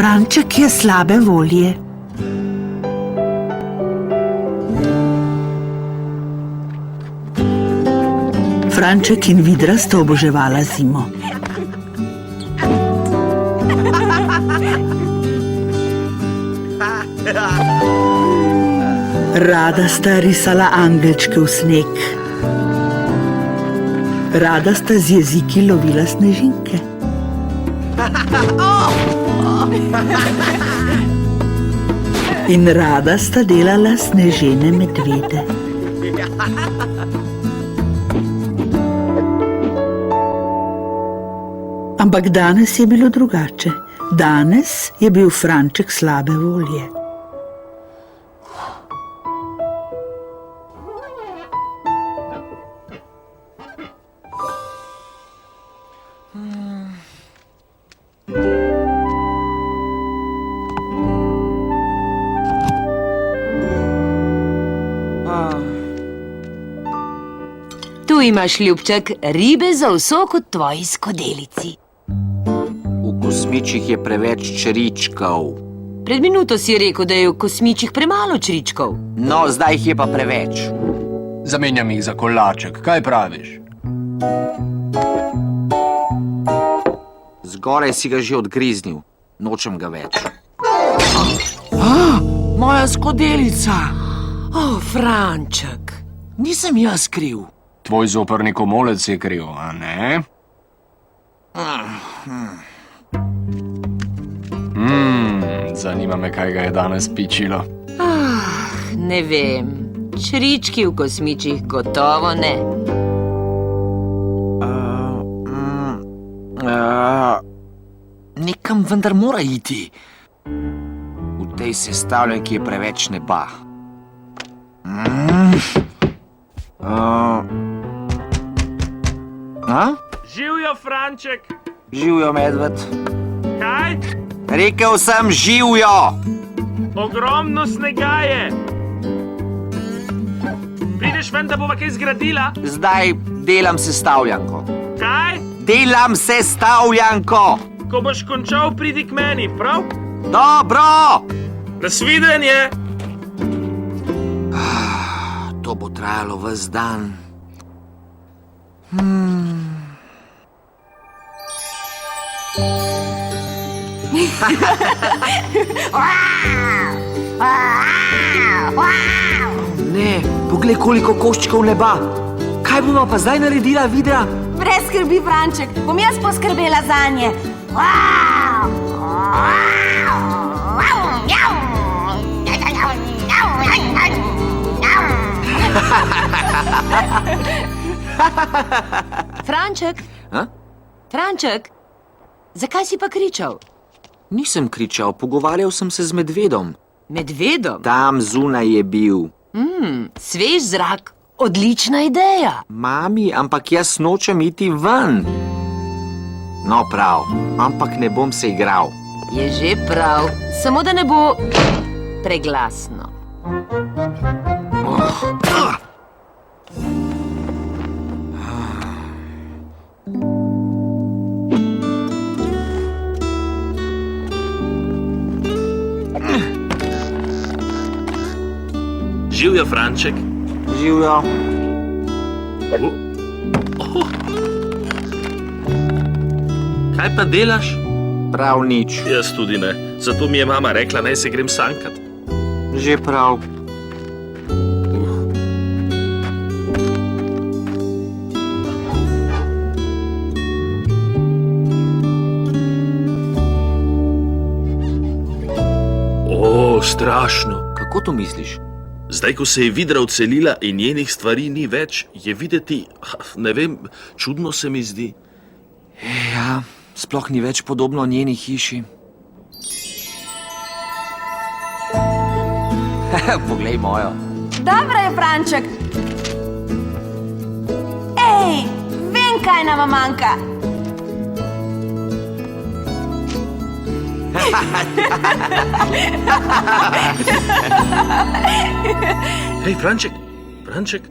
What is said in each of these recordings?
Franček je slabe volje. Franček in Vidra sta oboževala zimo. Rada sta risala angelčke v sneg. Rada sta z jeziki lovila snežinke. In rada sta delala snežene medvede. Ampak danes je bilo drugače. Danes je bil Franček slabe volje. Tu imaš, ljubček, ribe za vso kot tvoji skodelici. V kosmičih je preveč čričkov. Pred minuto si rekel, da je v kosmičih premalo čričkov. No, zdaj jih je pa preveč. Zamenjam jih za kolaček, kaj praviš? Zgoraj si ga že odgriznil. Nočem ga več. Moja skodelica! Franček. Nisem jaz kriv. Tvoj zoprni komolec je kriv, a ne? Zanima me, kaj ga je danes pičilo. Ne vem. Črički v kosmičih gotovo ne. Nekam vendar mora iti. V tej sestavljanki je preveč neba. Živjo, Franček! Živjo, medved. Kaj? Rekel sem živjo! Ogromno snega je! Prideš ven, da bova kaj zgradila? Zdaj delam sestavljanko. Kaj? Delam sestavljanko! Ko boš končal, pridi k meni, prav? Dobro! Nasvidenje! To bo trajalo ves dan. Ne, poglej, koliko koščkov neba. Kaj bomo pa zdaj naredila, Vidra? Brez skrbi, Franček, bom jaz poskrbela zanje. Franček? Franček, zakaj si pa kričal? Nisem kričal, pogovarjal sem se z medvedom. Medvedom? Tam zunaj je bil. Svež zrak, odlična ideja. Mami, ampak jaz nočem iti ven. No prav, ampak ne bom se igral. Je že prav, samo da ne bo preglasno. Živjo, Franček! Živjo. Kaj pa delaš? Prav nič. Jaz tudi ne. Zato mi je mama rekla, naj se grem sankat. Že prav. Strašno. Kako to misliš? Zdaj, ko se je Vidra odselila in njenih stvari ni več, je videti, ne vem, čudno se mi zdi. Ja, sploh ni več podobno njeni hiši. Poglej mojo. Dobro je, Franček. Ej, vem, kaj nama manjka. Hej, Franček, Franček.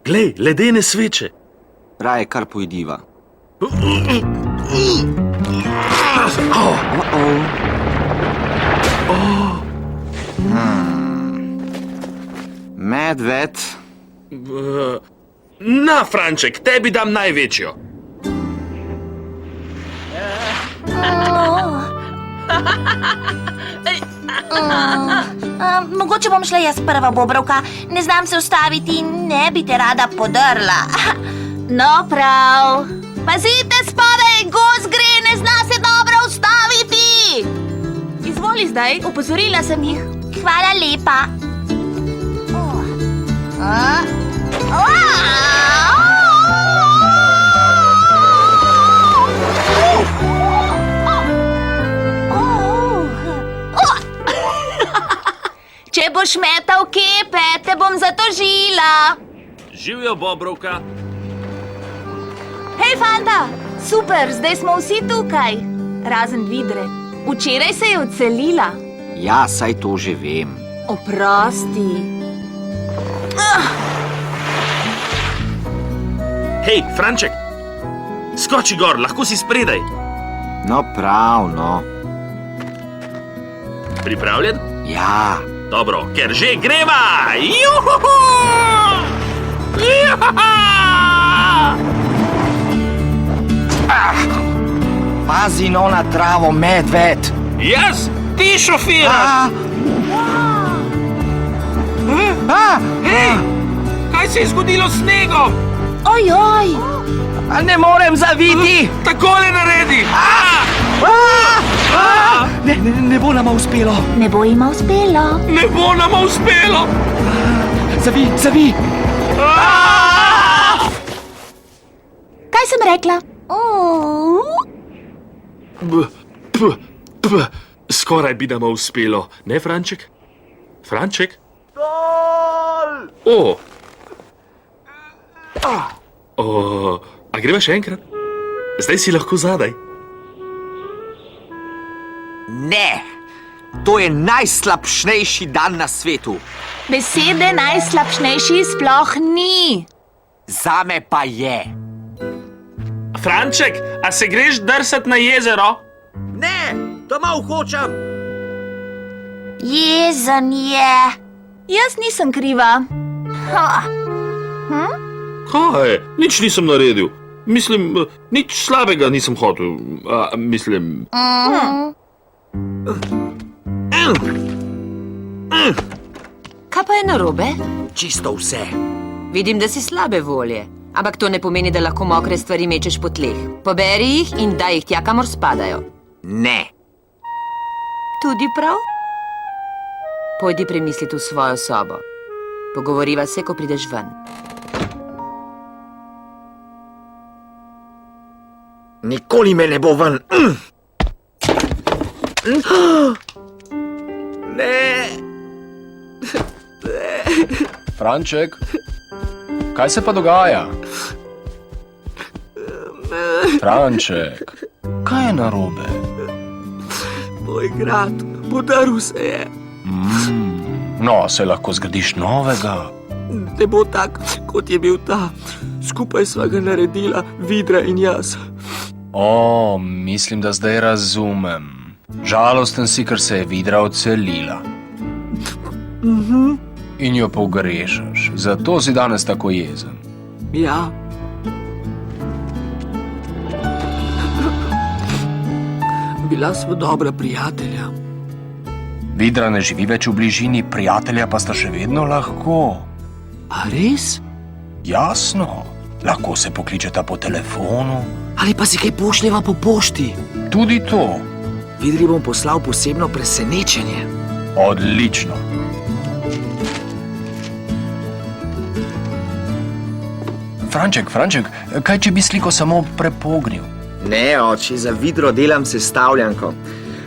Glej, ledene sveče. Raje kar pojdiva. Medved. Na, Franček, tebi dam največjo. Mogoče bom šla jaz prva, Bobrovka. Ne znam se ustaviti in ne bi te rada podrla. No, prav. Pazite spodaj, gos gre, ne zna se dobro ustaviti. Izvoli zdaj, opozorila sem jih. Hvala lepa. Če boš metal kepe, te bom zatožila. Živijo, Bobrovka. Hej, fanta! Super, zdaj smo vsi tukaj. Razen Vidre. Včeraj se je odselila. Ja, saj to že vem. Oprosti. Hej, Franček, skoči gor, lahko si spredaj. No, prav, no. Pripravljen? Ja. Dobro, ker že greva! Juhuhu! Juhuhu! Pazi no na travo, medved. Jaz? Ti šofiraš? Hej, kaj se je zgodilo s snegom? Ojoj! Ne morem zaviti. Takole naredi! Ne bo nama uspelo. Ne bo jima uspelo. Ne bo nama uspelo! Zavi. Kaj sem rekla? Skoraj bi nama uspelo, ne, Franček? Franček? A greva še enkrat? Zdaj si lahko zadaj. Ne. To je najslabšnejši dan na svetu. Besede najslabšnejši sploh ni. Zame pa je. Franček, a se greš drsat na jezero? Ne, doma hočem. Jezen je. Jaz nisem kriva. Kaj? Nič nisem naredil. Mislim, nič slabega nisem hotel. Mislim... Kaj pa je narobe? Čisto vse. Vidim, da si slabe volje. Ampak to ne pomeni, da lahko mokre stvari mečeš po tleh. Poberi jih in daj jih tja, kamor spadajo. Ne. Tudi prav? Pojdi premisliti v svojo sobo. Pogovoriva se, ko prideš ven. Nikoli me ne bo ven. Ne. Franček, kaj se pa dogaja? Franček, kaj je narobe? Moj grad, podaril se je. No, se lahko zgradiš novega. Ne bo tak, kot je bil ta. Skupaj sva ga naredila, Vidra in jaz. Mislim, da zdaj razumem. Žalosten si, ker se je Vidra odselila. In jo pogrešaš, zato si danes tako jezen. Ja. Bila sva dobra prijatelja. Vidra ne živi več v bližini, prijatelja pa sta še vedno lahko. A res? Jasno, lahko se pokličeta po telefonu. Ali pa si kaj pošljeva po pošti? Tudi to. Vidri bom poslal posebno presenečenje. Odlično. Franček, kaj če bi sliko samo prepognil? Ne, oči, za Vidro delam sestavljanko.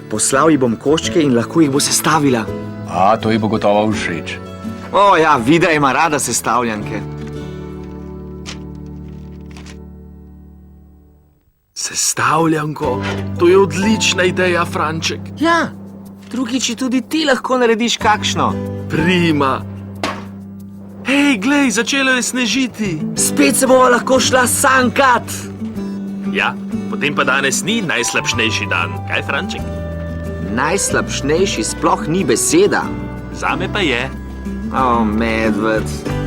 Poslal ji bom koščke in lahko jih bo sestavila. To ji bo gotovo všeč. Ja, Vidra ima rada sestavljanke. Sestavljanko? To je odlična ideja, Franček. Ja, drugič tudi ti lahko narediš kakšno. Prima. Hej, glej, začelo je snežiti. Spet se bova lahko šla sankat. Ja, potem pa danes ni najslabšnejši dan, kaj, Franček? Najslabšnejši sploh ni beseda. Zame pa je. O, medved.